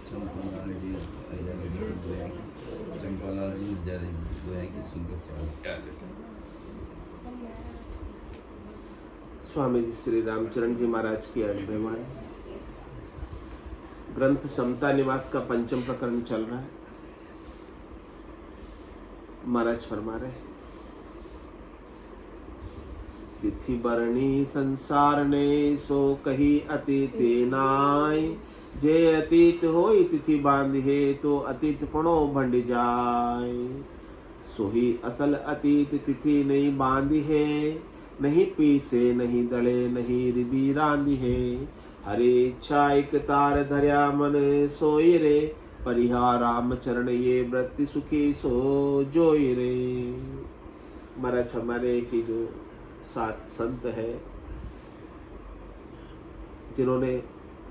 चंपालाल जी चंपालाल जी गोया की सिंगर चाल। स्वामी जी श्री रामचरण जी महाराज की अनुभवाणी ग्रंथ समता निवास का पंचम प्रकरण चल रहा है। महाराज फरमा रहे हैं, तिथि बरणी संसार ने सो कही अतीत नाय, जे अतीत होई तिथि बांधे तो अतीत पणो भंड जाय। सोही असल अतीत तिथि नहीं बांधी है, नहीं पीसे नहीं दले नहीं रिधि रांधी है। हरे इच्छा एक तार धर्या मन सोई रे, परिहार राम चरण ये वृत्ति सुखी सो जोई रे। महाराज हमारे की जो सात संत है जिन्होंने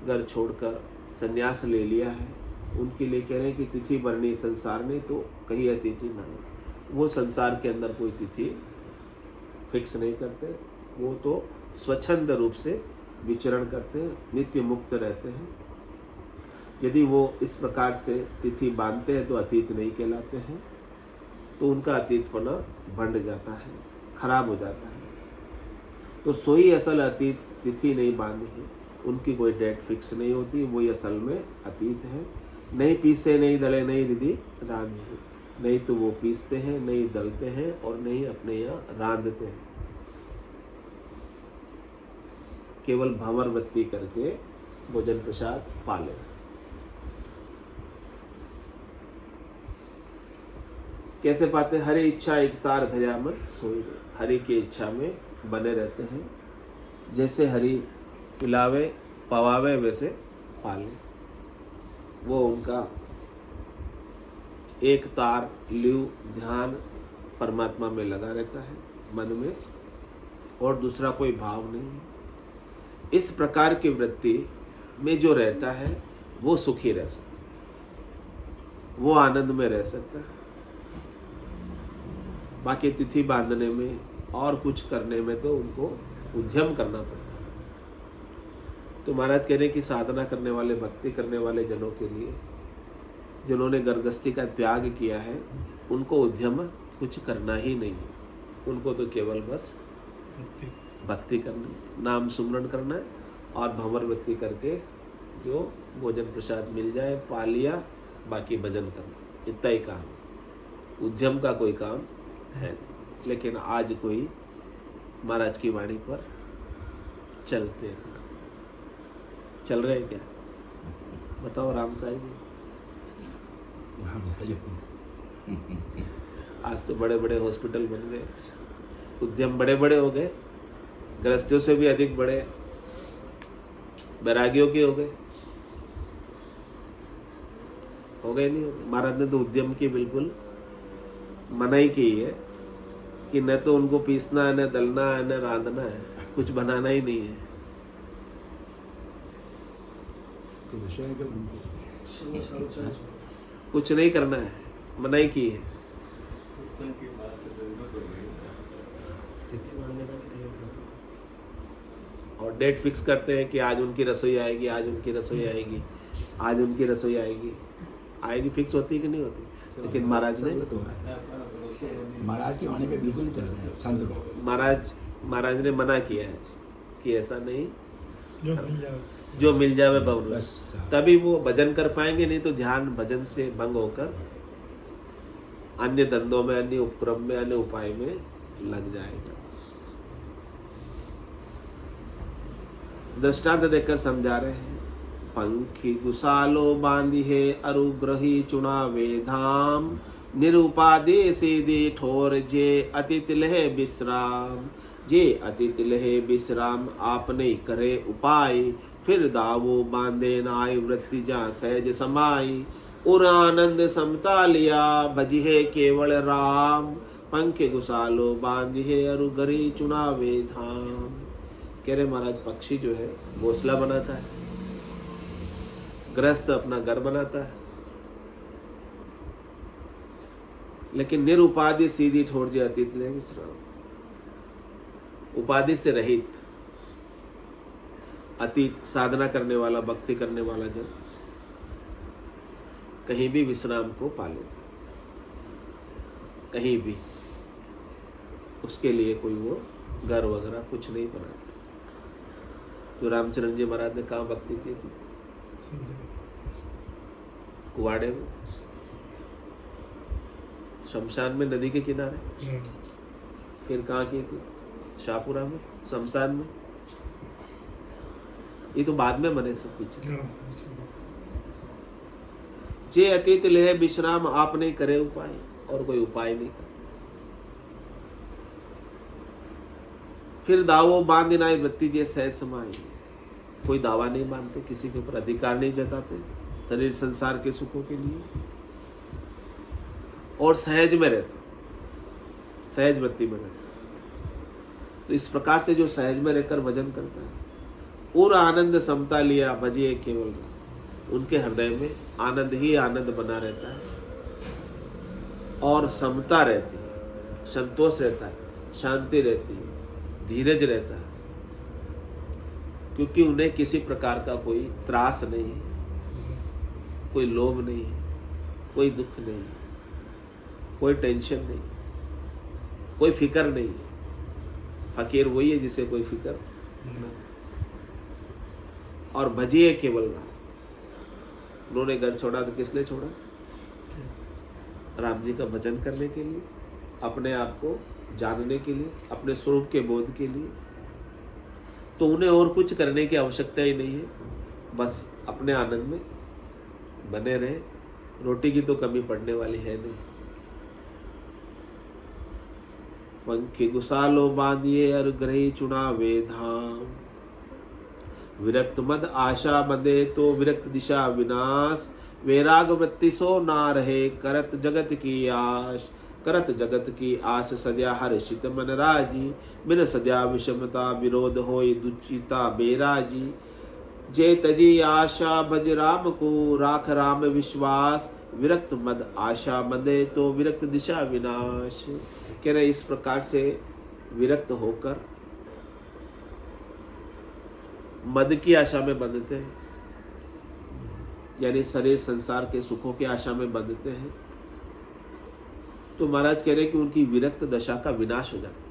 घर छोड़कर संन्यास ले लिया है, उनके लिए कह रहे हैं कि तिथि बरनी संसार में तो कहीं अतिथि ना है। वो संसार के अंदर कोई तिथि फिक्स नहीं करते, वो तो स्वच्छंद रूप से विचरण करते हैं, नित्य मुक्त रहते हैं। यदि वो इस प्रकार से तिथि बांधते हैं तो अतीत नहीं कहलाते हैं, तो उनका अतीतपना भंड जाता है, खराब हो जाता है। तो सोई असल अतीत तिथि नहीं बांधी है, उनकी कोई डेट फिक्स नहीं होती, वही असल में अतीत है। नहीं पीसे नहीं दले नहीं रिधि रांधी है, नहीं तो वो पीसते हैं, नहीं दलते हैं और नहीं अपने यहाँ रांधते हैं। केवल भंवर वृत्ति करके भोजन प्रसाद पाले। कैसे पाते? हरि इच्छा एक तार धर्या मन सोई रे। हरि की इच्छा में बने रहते हैं, जैसे हरि पिलावे पवावे वैसे पाले। वो उनका एक तार लिव ध्यान परमात्मा में लगा रहता है मन में, और दूसरा कोई भाव नहीं है। इस प्रकार की वृत्ति में जो रहता है वो सुखी रह सकता है, वो आनंद में रह सकता है। बाकी तिथि बांधने में और कुछ करने में तो उनको उद्यम करना पड़ता है। तो महाराज कह रहे हैं कि साधना करने वाले, भक्ति करने वाले जनों के लिए, जिन्होंने गर्भस्थी का त्याग किया है, उनको उद्यम कुछ करना ही नहीं है। उनको तो केवल बस भक्ति करनी, नाम सुमरण करना है और भंवर वृत्ति करके जो भोजन प्रसाद मिल जाए पा लिया, बाकी भजन करना, इतना ही काम। उद्यम का कोई काम है नहीं। लेकिन आज कोई महाराज की वाणी पर चलते हैं, चल रहे हैं क्या? बताओ राम साई जी। आज तो बड़े बड़े हॉस्पिटल बन गए, उद्यम बड़े बड़े हो गए, गृहस्थियों से भी अधिक बड़े बैरागियों के हो गए। नहीं हो गए। महाराज ने तो उद्यम की बिल्कुल मनाही की है कि न तो उनको पीसना है, न दलना है, न रांधना है, कुछ बनाना ही नहीं है। कुछ नहीं करना है, मनाही की है। और डेट फिक्स करते हैं कि आज उनकी रसोई आएगी, आज उनकी रसोई आएगी, आज उनकी रसोई आएगी। आएगी फिक्स होती है कि नहीं होती? लेकिन महाराज की वाणी पे बिल्कुल नहीं चल रहे हैं संत लोग। महाराज ने मना किया है कि ऐसा नहीं, जो मिल जावे बबरू, तभी वो भजन कर पाएंगे, नहीं तो ध्यान भजन से भंग होकर अन्य धंधों में, अन्य उपक्रम में, अन्य उपाय में लग जाएगा। दृष्टांत देकर समझा रहे हैं। पंखी गुसालो बांधी है अरुग्रही चुनावे धाम, निरुपादे सीधी ठोर जे अतित लहे विश्राम। जे अतित लहे विश्राम आपने करे उपाय, फिर दावो बांधे नाय वृत्ति जा सहज समाई। उर आनंद समता लिया भजिहे केवल राम, पंख गुसालो बांधी है अरुग्रही चुनावे धाम। कह रहे महाराज, पक्षी जो है घोंसला बनाता है, गृहस्थ अपना घर बनाता है, लेकिन निरुपाधि सीधी ठोर जे अतीत ले विश्राम। उपाधि से रहित, अतीत साधना करने वाला, भक्ति करने वाला जन कहीं भी विश्राम को पा लेते, कहीं भी। उसके लिए कोई वो घर वगैरह कुछ नहीं बनाते। तो रामचरण जी महाराज ने कहाँ भक्ति की थी? कुवाड़े में, शमशान में, नदी के किनारे। फिर कहाँ की थी? शाहपुरा में, शमशान में। ये तो बाद में बने सब पीछे से। जे अतीत ले विश्राम आपने करे उपाय, और कोई उपाय नहीं करते। फिर दावो बांधनाई वृत्ति जे सहज समाई, कोई दावा नहीं बांधते, किसी के ऊपर अधिकार नहीं जताते शरीर संसार के सुखों के लिए, और सहज में रहते, सहज वृत्ति में रहते। तो इस प्रकार से जो सहज में रहकर भजन करता है, और आनंद समता लिया भजिए केवल, उनके हृदय में आनंद ही आनंद बना रहता है, और समता रहती है, संतोष रहता है, शांति रहती है, धीरज रहता है, क्योंकि उन्हें किसी प्रकार का कोई त्रास नहीं है, कोई लोभ नहीं है, कोई दुख नहीं है, कोई टेंशन नहीं, कोई फिक्र नहीं है। फकीर वही है जिसे कोई फिक्र नहीं। और भजिए केवल राम, उन्होंने घर छोड़ा तो किस लिए छोड़ा? राम जी का भजन करने के लिए, अपने आप को जानने के लिए, अपने स्वरूप के बोध के लिए। तो उन्हें और कुछ करने की आवश्यकता ही नहीं है, बस अपने आनंद में बने रहे। रोटी की तो कमी पड़ने वाली है नहीं। पंखी गुसालो बांधिए और ग्रही चुनावे धाम, विरक्त मद आशा बंधे तो विरक्त दिशा विनाश, वैराग वृत्ति सो ना रहे करत जगत की आश, करत जगत की आस सद्या हर्षित मन राजी, बिन सद्या विषमता विरोध होई दुचिता बेराजी, जे तजी आशा भज राम को राख राम विश्वास, विरक्त मद आशा बंधे तो विरक्त दिशा विनाश। कह रहे इस प्रकार से विरक्त होकर मद की आशा में बंधते हैं, यानी शरीर संसार के सुखों की आशा में बंधते हैं, तो महाराज कह रहे कि उनकी विरक्त दशा का विनाश हो जाता है,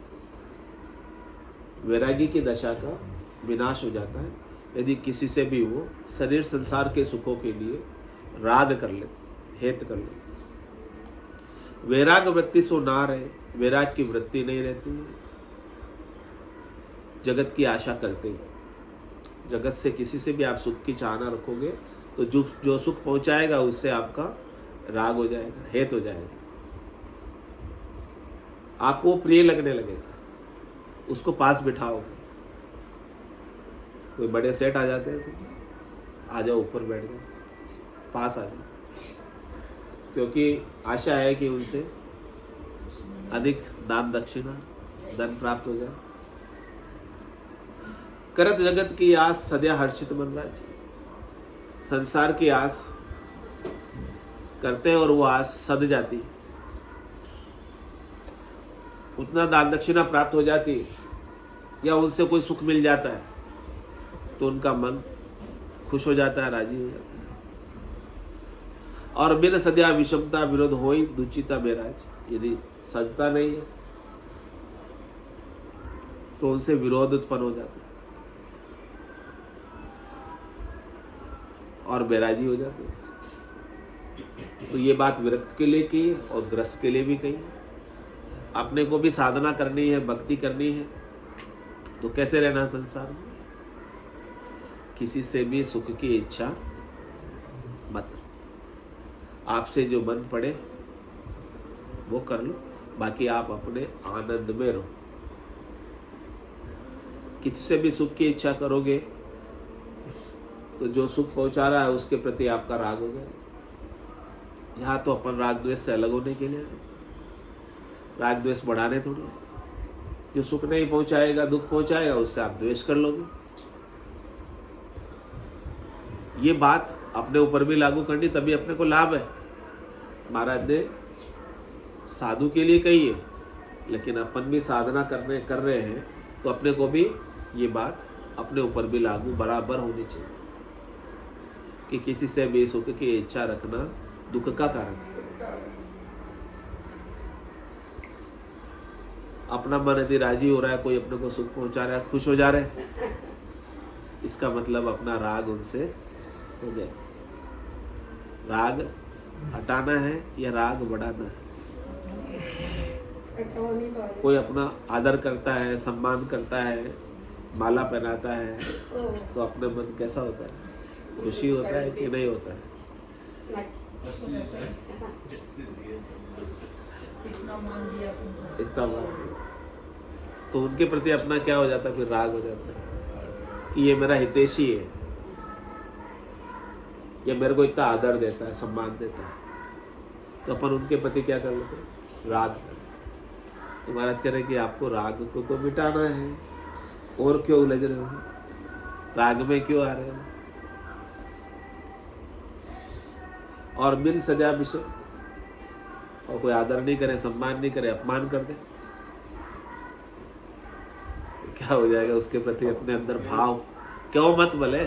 वैरागी की दशा का विनाश हो जाता है यदि किसी से भी वो शरीर संसार के सुखों के लिए राग कर लेते, हेत कर लेते। वैराग वृत्ति सो ना रहे, वैराग की वृत्ति नहीं रहती है, जगत की आशा करते ही। जगत से किसी से भी आप सुख की चाहना रखोगे तो जो सुख पहुंचाएगा उससे आपका राग हो जाएगा, हेत हो जाएगा, आपको प्रिय लगने लगेगा, उसको पास बिठाओगे। कोई बड़े सेठ आ जाते हैं तो आ जाओ, ऊपर बैठ जाओ, पास आ जाओ, क्योंकि आशा है कि उनसे अधिक दान दक्षिणा धन प्राप्त हो जाए। करत जगत की आस सद्या हर्षित मन राज, संसार की आस करते हैं और वो आस सद जाती है, उतना दान दक्षिणा प्राप्त हो जाती है या उनसे कोई सुख मिल जाता है तो उनका मन खुश हो जाता है, राजी हो जाता है। और बिन सद्या विषमता विरोध होई दुचिता बेराज, यदि सजता नहीं है तो उनसे विरोध उत्पन्न हो जाता है और बैराजी हो जाते हैं। तो ये बात विरक्त के लिए की है और ग्रस्त के लिए भी कही है। अपने को भी साधना करनी है, भक्ति करनी है, तो कैसे रहना संसार में? किसी से भी सुख की इच्छा मत, आपसे जो मन पड़े वो कर लो, बाकी आप अपने आनंद में रहो। किसी से भी सुख की इच्छा करोगे तो जो सुख पहुंचा रहा है उसके प्रति आपका राग हो जाए। यहाँ तो अपन राग द्वेष से अलग होने के लिए है, राग द्वेष बढ़ाने थोड़ी। जो सुख नहीं पहुंचाएगा, दुख पहुंचाएगा, उससे आप द्वेष कर लोगे। ये बात अपने ऊपर भी लागू करनी, तभी अपने को लाभ है। महाराज ने साधु के लिए कही है, लेकिन अपन भी साधना कर रहे हैं तो अपने को भी ये बात अपने ऊपर भी लागू बराबर होनी चाहिए कि किसी से भी सुख की इच्छा रखना दुख का कारण है। अपना मन यदि राजी हो रहा है, कोई अपने को सुख पहुंचा रहा है, खुश हो जा रहे हैं, इसका मतलब अपना राग उनसे हो गया। राग हटाना है या राग बढ़ाना है? कोई अपना आदर करता है, सम्मान करता है, माला पहनाता है, तो अपना मन कैसा होता है? खुशी होता है कि नहीं होता है? इतना मान दिया, तो उनके प्रति अपना क्या हो जाता है? फिर राग हो जाता है कि ये मेरा हितैषी है, ये मेरे को इतना आदर देता है, सम्मान देता है, तो अपन उनके प्रति क्या कर लेते हैं? राग। तो महाराज कह रहे हैं कि आपको राग को तो मिटाना है, और क्यों उलझ रहे हो? राग में क्यों आ रहे हो? और बिन सजा विषय, और कोई आदर नहीं करे, सम्मान नहीं करे, अपमान कर दे, क्या हो जाएगा? उसके प्रति अपने अंदर भाव क्यों मत बोले,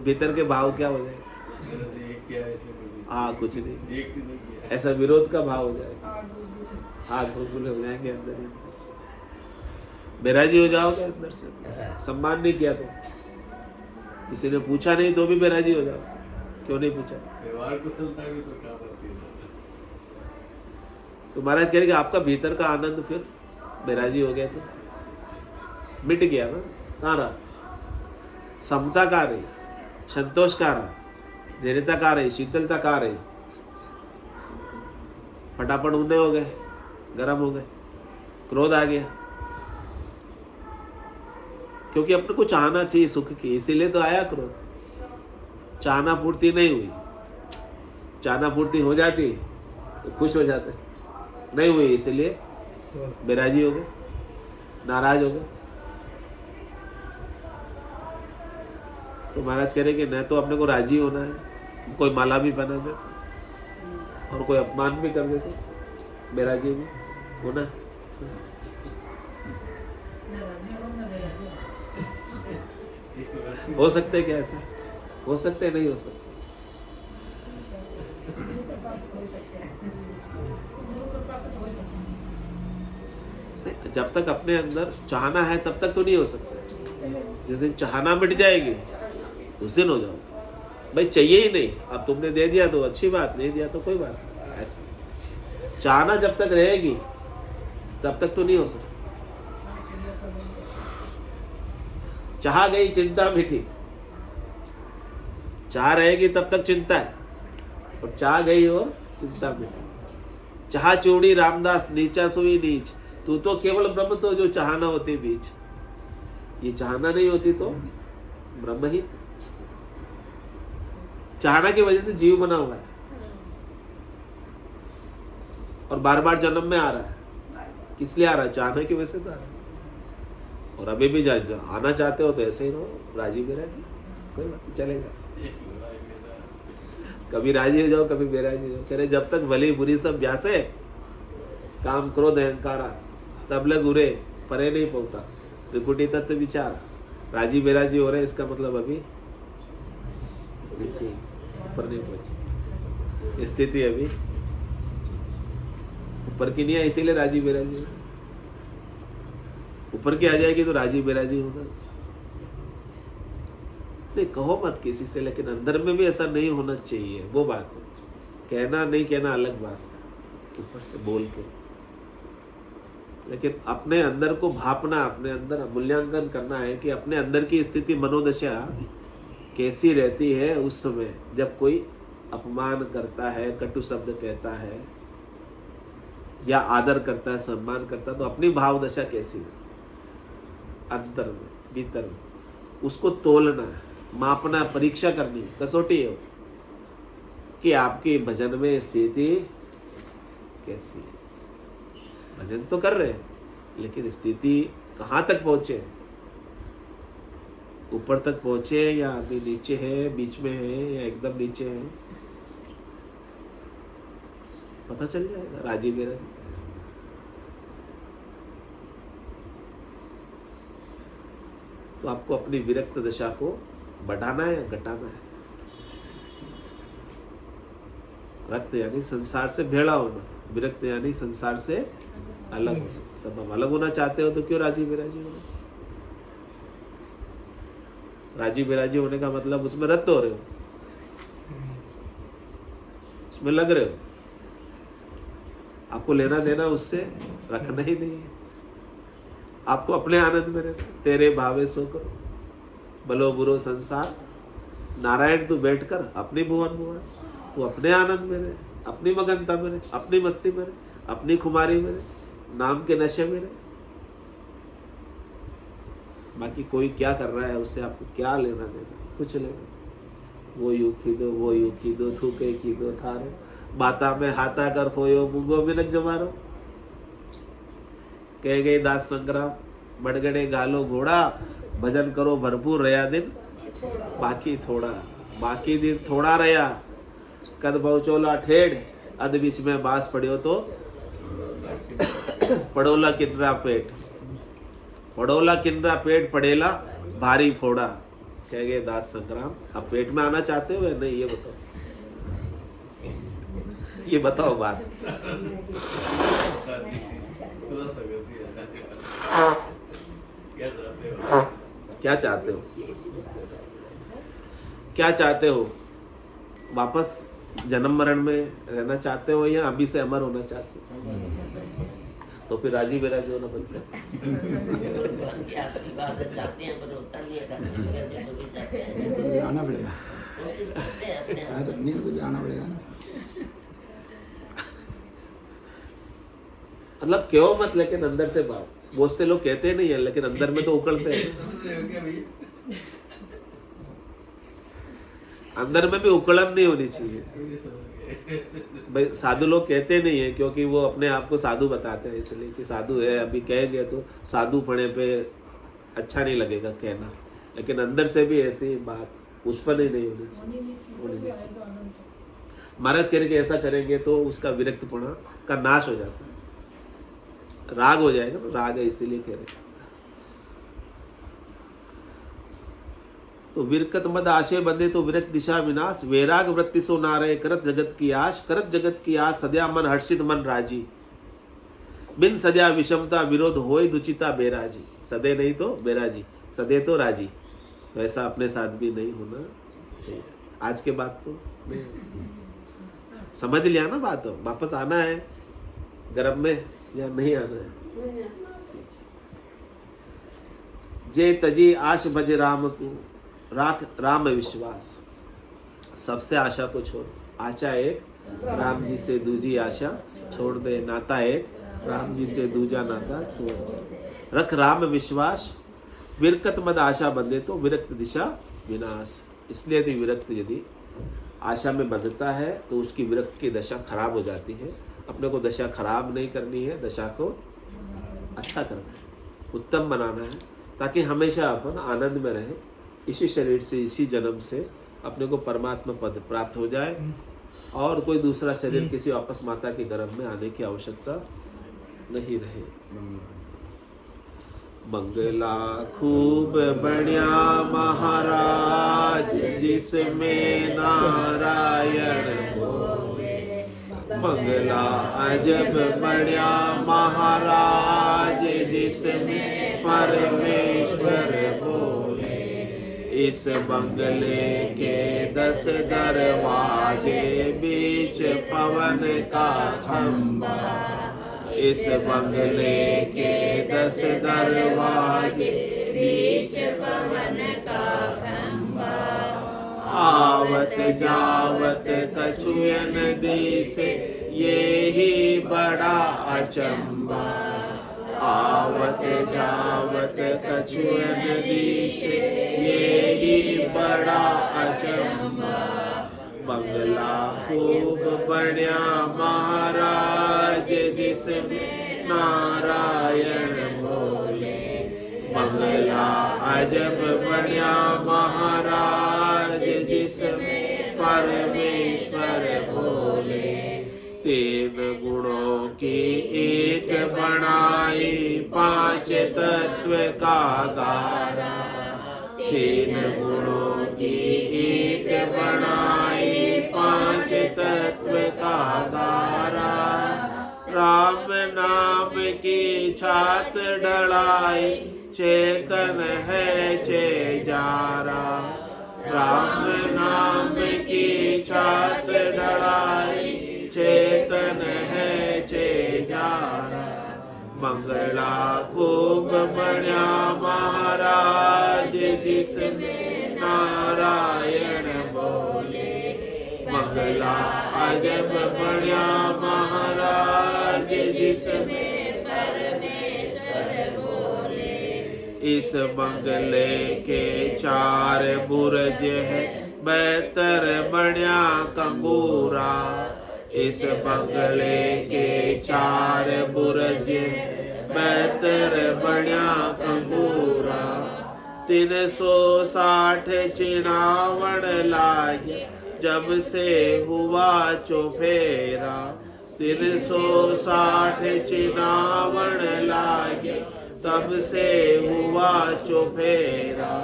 भीतर के भाव क्या हो जाएगा? हाँ, कुछ नहीं, ऐसा विरोध का भाव हो जाएगा, आग बबूले हो जाएंगे अंदर ही अंदर से, बेराजी हो जाओगे अंदर से। सम्मान नहीं किया तो, किसी ने पूछा नहीं तो भी बेराजी हो जाओ, क्यों नहीं पूछा? व्यवहार कुशलता भी तो काम आती है। तो महाराज कह रहे कि आपका भीतर का आनंद फिर बेराजी हो गया तो मिट गया ना। कहाँ रहा? समता कहाँ रही? संतोष कहाँ रहा? धैर्यता कहाँ रही? शीतलता कहाँ रही? फटाफट ऊने हो गए, गर्म हो गए, क्रोध आ गया, क्योंकि अपने को चाहना थी सुख की, इसीलिए तो आया क्रोध। चाहना पूर्ति नहीं हुई, चाहना पूर्ति हो जाती तो खुश हो जाते, नहीं हुई इसलिए बेराजी हो गए, नाराज हो गए। तो महाराज कह रहे कि न तो अपने को राजी होना है, कोई माला भी पहना देते और कोई अपमान भी कर देते, बेराजी भी होना। हो सकते क्या ऐसा? हो सकते नहीं हो सकते? जब तक अपने अंदर चाहना है तब तक तो नहीं हो सकता। जिस दिन चाहना मिट जाएगी उस दिन हो जाओ। भाई चाहिए ही नहीं, अब तुमने दे दिया तो अच्छी बात, नहीं दिया तो कोई बात नहीं। ऐसा चाहना जब तक रहेगी तब तक तो नहीं हो सकता। चाह गई चिंता मिठी, चाह रहेगी तब तक चिंता है, और चाह गई और चिंता मिठी। चाह चूड़ी रामदास नीचा सुई नीच, तू तो केवल ब्रह्म तो जो चाहना होती बीच। ये चाहना नहीं होती तो ब्रह्म ही। चाहना की वजह से जीव बना हुआ है और बार बार जन्म में आ रहा है। किस लिए आ रहा है? चाहना की वजह से तो आ रहा है। और अभी भी आना चाहते हो तो ऐसे ही रहो, राजी बेराजी, कोई बात नहीं, चलेगा। कभी राजी हो जाओ, कभी बेराजी हो जाओ। कह रहे जब तक भली बुरी सब व्यासे, काम क्रोध अहंकारा, तब लग उरे परे नहीं पहुंचा, त्रिकुटी तत्व विचार। राजी बेराजी हो रहे, इसका मतलब अभी नीचे ऊपर नहीं पहुंची, स्थिति अभी ऊपर की नहीं है, इसीलिए राजी बेराजी हो। ऊपर की आ जाएगी तो राजी बेराजी होगा नहीं। कहो मत किसी से, लेकिन अंदर में भी ऐसा नहीं होना चाहिए, वो बात है। कहना नहीं कहना अलग बात है, ऊपर से बोल के, लेकिन अपने अंदर को भापना, अपने अंदर मूल्यांकन करना है कि अपने अंदर की स्थिति, मनोदशा कैसी रहती है उस समय जब कोई अपमान करता है, कटु शब्द कहता है या आदर करता है, सम्मान करता है, तो अपनी भाव दशा कैसी है अंतर में, भीतर में। उसको तोलना है, मापना, परीक्षा करनी, कसौटी है कि आपकी भजन में स्थिति कैसी है। भजन तो कर रहे हैं, लेकिन स्थिति कहाँ तक पहुंचे? ऊपर तक पहुंचे या अभी नीचे है, बीच में है या एकदम नीचे है? पता चल जाएगा राजी बेराजी। तो आपको अपनी विरक्त दशा को बढ़ाना है या घटाना है? रक्त यानी संसार से भेड़ा होना, विरक्त यानी संसार से अलग होना। तब हम अलग होना चाहते हो तो क्यों राजी बेराजी हो? राजी बेराजी होने का मतलब उसमें रत हो रहे हो, उसमें लग रहे हो, आपको लेना देना उससे रखना ही नहीं है। आपको अपने आनंद में रहना, तेरे भावे सो करो, भलो बुरो संसार, नारायण तू बैठकर अपनी भुवन भुवन, तू अपने आनंद में रहे, अपनी मगनता में रहे, अपनी मस्ती में रहे, अपनी खुमारी में रहे, नाम के नशे में रहे। बाकी कोई क्या कर रहा है उससे आपको क्या लेना देना? कुछ लेना। वो यूं खीदो, वो यूं खीदो, थूके खीदो थारो, बाता में हाथा कर खोयो, मुंगो में नक जमारो। कह गए दास संग्राम, बड़गड़े गालो घोड़ा, भजन करो भरपूर रया दिन बाकी थोड़ा, बाकी दिन थोड़ा रया, कद बहुचोला ठेड़, अध बीच में बास पड़ियो तो पड़ोला किन्नरा पेट, पड़ोला किन्नरा पेट पड़ेला भारी फोड़ा। कह गए दास संग्राम, अब पेट में आना चाहते हो या नहीं ये बताओ, ये बताओ बात। क्या चाहते हो? क्या चाहते हो? वापस जन्म मरण में रहना चाहते हो या अभी से अमर होना चाहते हो? तो फिर राजी बेराजी होना बनता है। आना पड़ेगा, आना पड़ेगा ना। मतलब क्यों मत, लेकिन अंदर से बात, बहुत से लोग कहते नहीं है लेकिन अंदर में तो उकड़ते हैं। अंदर में भी उकड़न नहीं होनी चाहिए भाई। साधु लोग कहते नहीं है क्योंकि वो अपने आप को साधु बताते हैं, इसलिए कि साधु है। अभी कहेंगे तो साधु पढ़े पे अच्छा नहीं लगेगा कहना, लेकिन अंदर से भी ऐसी बात उत्पन्न ही नहीं होनी चाहिए। महाराज करेंगे ऐसा करेंगे तो उसका विरक्तपना का नाश हो जाता है, राग हो जाएगा ना, राग है इसीलिए कह रहे। तो विरकत मद आशय बंधे तो विरक्त दिशा विनाश, वैराग वृत्ति सो नारे, करत जगत की आश, करत जगत की आश, सद्या मन हर्षित मन राजी, बिन सद्या विषमता विरोध होय दुचिता बेराजी। सदे नहीं तो बेराजी, सदे तो राजी। तो ऐसा अपने साथ भी नहीं होना चाहिए। आज के बाद तो समझ लिया ना बात, वापस आना है गर्भ में या नहीं आना है? जे तजी आश भज राम को, राख राम विश्वास। सबसे आशा को छोड़, आशा एक, राम जी से दूजी आशा छोड़ दे, नाता एक, राम जी से दूजा नाता तोड़ दे। रख राम विश्वास, विरकत मद आशा बंधे तो विरक्त दिशा विनाश। इसलिए यदि विरक्त यदि आशा में बंधता है तो उसकी विरक्त की दशा खराब हो जाती है। अपने को दशा खराब नहीं करनी है, दशा को अच्छा करना है, उत्तम बनाना है, ताकि हमेशा अपन आनंद में रहे। इसी शरीर से, इसी जन्म से अपने को परमात्मा पद प्राप्त हो जाए और कोई दूसरा शरीर किसी वापस माता के गर्भ में आने की आवश्यकता नहीं रहे। मंगला खूब बढ़िया महाराज जिसमें नारायण बोले, मंगला अजब बढ़िया महाराज जिसमें परमेश्वर बोले। इस बंगले के 10 दरवाजे, बीच पवन का खंबा। इस बंगले के 10 दरवाजे, बीच पवन का खंबा। आवत जावत कछुयन दिसे, ये ही बड़ा अचंबा। आवत जावत कछुयन दिसे, ये ही बड़ा अचंबा। बंगला खूब बढ़िया महाराज जिसमें नारायण बोले। बंगला अजब बढ़िया महाराज जिसमें परमेश्वर बोले। 3 गुणों की ईंट बनाई, 5 तत्व का गारा। तीन गुणों की ईंट बनाई, पांच तत्व का धारा। राम नाम की छात ढलाई, चेतन है छे जारा। राम नाम की छात ढलाई, चेतन है छे जारा। मंगला खूब बण्या महाराज, जिसमें नारायण बोले। मंगला अजब बण्या महाराज, जिसमें परमेश्वर बोले। इस बंगले के चार बुर्ज है, बेहतर बण्या कंगूरा। इस बंगले के चार बुर्ज बेहतर बण्या कंगूरा। 360 चिनावण लागे, जब से हुआ चौफेरा। 360 चिनावण लागे, तब से हुआ चौफेरा।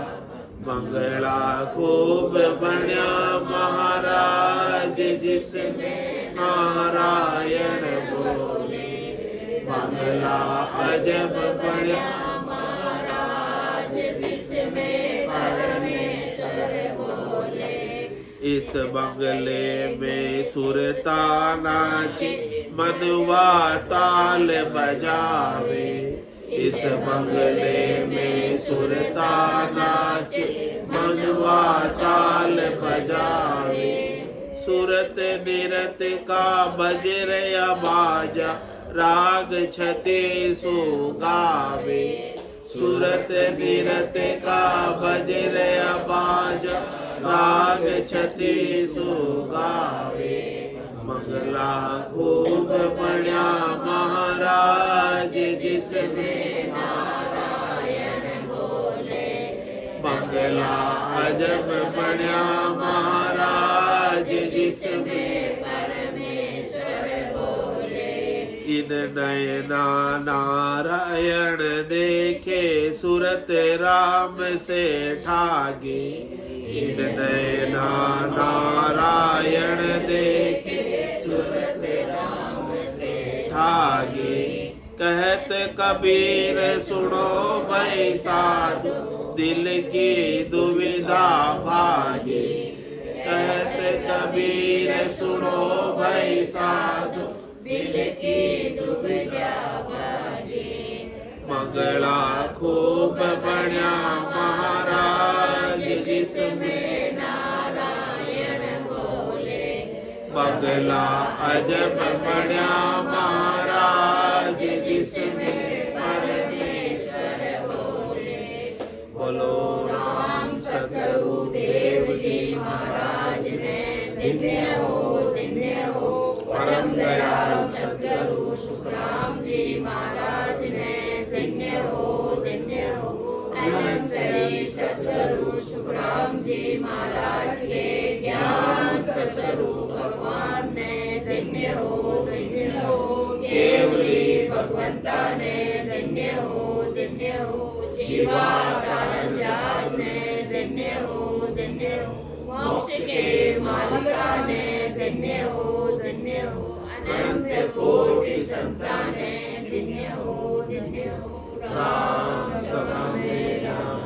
मंगला खूब बण्या महाराज, जिसमें नारायण बोले। मंगला अजब बण्या महाराज, जिसमें परमेश्वर बोले। इस बंगले में सुरता नाचे, मनुआ ताल बजावे। इस बंगले में सुरता नाचे, मनुआ ताल बजावे। सुरत निरत का बजर बाजा, राग छते सो गावे। सुरत निरत का बजर बाजा, राग छते सो गावे। मंगला खूब बण्या महाराज, जिसमें नारायण बोले। मंगला अजब बण्या महाराज, जिसमें परमेश्वर बोले। इन नयना नारायण देखे, सुरत राम से ठागे। इन नयना नारायण देखे, सुरत राम से ठागे। कहत कबीर सुनो भई साधु, दिल की दुविधा भागे। कहत कबीर सुनो भई साधु, दिल की दुविधा भागे। मंगला खूब बण्या महाराज, जिसमें नारायण बोले। मंगला अजब बण्या महाराज, जिसमें परमेश्वर बोले। बोलो राम सतगुरु देव जी महाराज ने, धन्य हो परम दयाल सतगुरु सुखराम जी महाराज ने। धन्य हो अनंत श्री सतगुरु सुखराम जी महाराज के ज्ञान स्वरूप भगवान ने। धन्य हो केवली भगवंता ने। धन्य हो जीवा तारण जाज ने। धन्य हो मोक्ष के मालिका ने। धन्य हो अनंत कोटि संतान ने। धन्य हो राम सदा में राम।